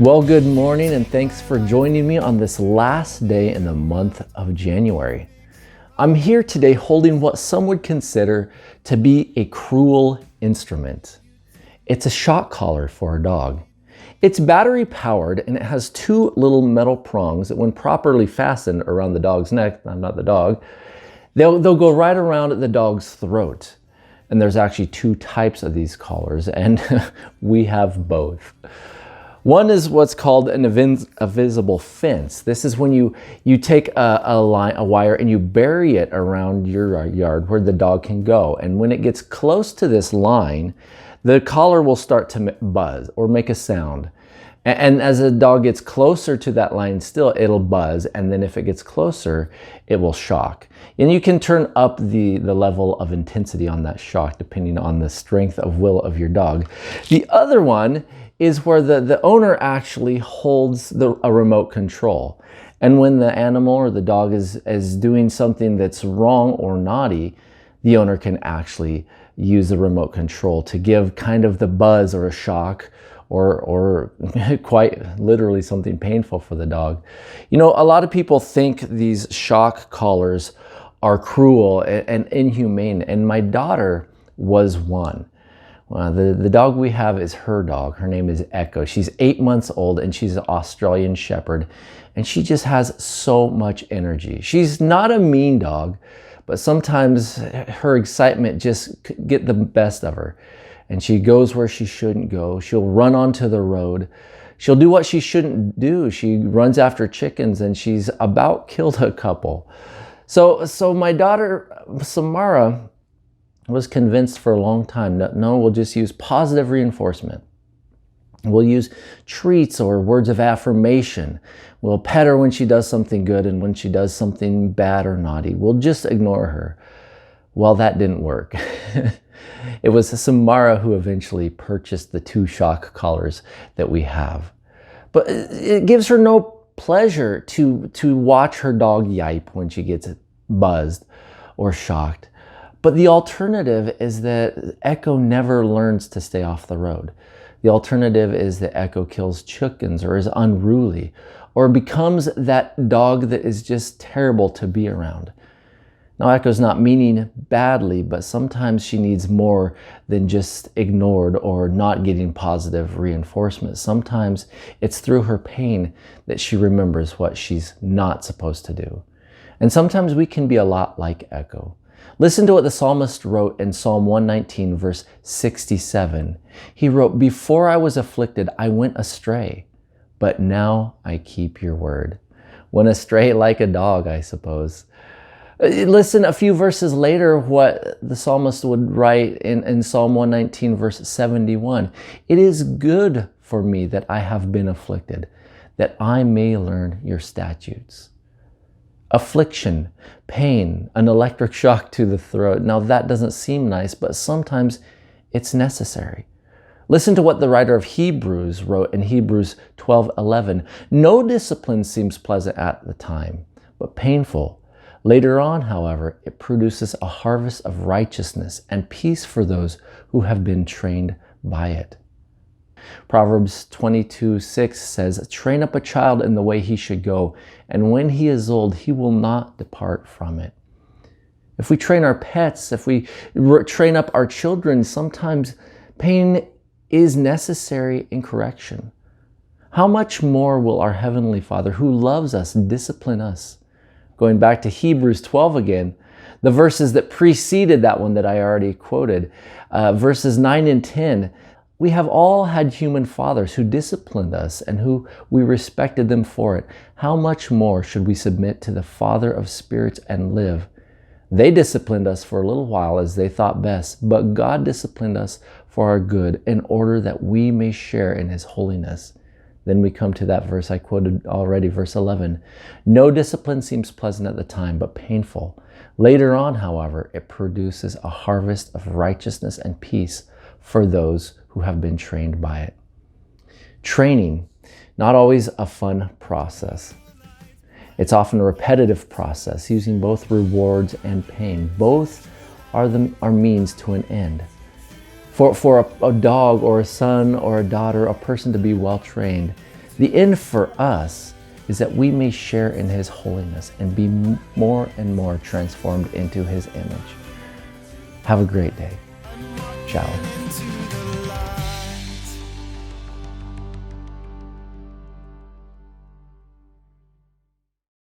Well, good morning and thanks for joining me on this last day in the month of January. I'm here today holding what some would consider to be a cruel instrument. It's a shock collar for a dog. It's battery powered and it has two little metal prongs that when properly fastened around the dog's neck, I'm not the dog, they'll go right around the dog's throat. And there's actually two types of these collars and we have both. One is what's called an invisible fence. This is when you take a wire and you bury it around your yard where the dog can go. And when it gets close to this line, the collar will start to buzz or make a sound. And as the dog gets closer to that line still, it'll buzz. And then if it gets closer, it will shock. And you can turn up the level of intensity on that shock depending on the strength of will of your dog. The other one is where the owner actually holds a remote control. And when the animal or the dog is doing something that's wrong or naughty, the owner can actually use the remote control to give kind of the buzz or a shock or quite literally something painful for the dog. You know, a lot of people think these shock collars are cruel and inhumane, and my daughter was one. The dog we have is her dog. Her name is Echo. She's 8 months old and she's an Australian Shepherd, and she just has so much energy. She's not a mean dog, but sometimes her excitement just get the best of her. And she goes where she shouldn't go. She'll run onto the road. She'll do what she shouldn't do. She runs after chickens and she's about killed a couple. So my daughter, Samara, was convinced for a long time that no, we'll just use positive reinforcement. We'll use treats or words of affirmation. We'll pet her when she does something good, and when she does something bad or naughty, we'll just ignore her. Well, that didn't work. It was Samara who eventually purchased the two shock collars that we have. But it gives her no pleasure to watch her dog yipe when she gets buzzed or shocked. But the alternative is that Echo never learns to stay off the road. The alternative is that Echo kills chickens or is unruly or becomes that dog that is just terrible to be around. Now, Echo's not meaning badly, but sometimes she needs more than just ignored or not getting positive reinforcement. Sometimes it's through her pain that she remembers what she's not supposed to do. And sometimes we can be a lot like Echo. Listen to what the psalmist wrote in Psalm 119, verse 67. He wrote, "Before I was afflicted, I went astray, but now I keep your word." Went astray like a dog, I suppose. Listen a few verses later what the psalmist would write in Psalm 119, verse 71. "It is good for me that I have been afflicted, that I may learn your statutes." Affliction, pain, an electric shock to the throat. Now that doesn't seem nice, but sometimes it's necessary. Listen to what the writer of Hebrews wrote in Hebrews 12:11. "No discipline seems pleasant at the time, but painful. Later on, however, it produces a harvest of righteousness and peace for those who have been trained by it." Proverbs 22:6 says, "Train up a child in the way he should go, and when he is old, he will not depart from it." If we train our pets, if we train up our children, sometimes pain is necessary in correction. How much more will our Heavenly Father, who loves us, discipline us? Going back to Hebrews 12 again, the verses that preceded that one that I already quoted, verses 9 and 10, we have all had human fathers who disciplined us and who we respected them for it. How much more should we submit to the Father of spirits and live? They disciplined us for a little while as they thought best, but God disciplined us for our good in order that we may share in His holiness. Then we come to that verse I quoted already, verse 11. "No discipline seems pleasant at the time, but painful. Later on, however, it produces a harvest of righteousness and peace for those who have been trained by it." Training, not always a fun process. It's often a repetitive process, using both rewards and pain. Both are means to an end. For a dog or a son or a daughter, a person to be well trained, The end for us is that we may share in His holiness and be more and more transformed into His image. Have a great day. Ciao.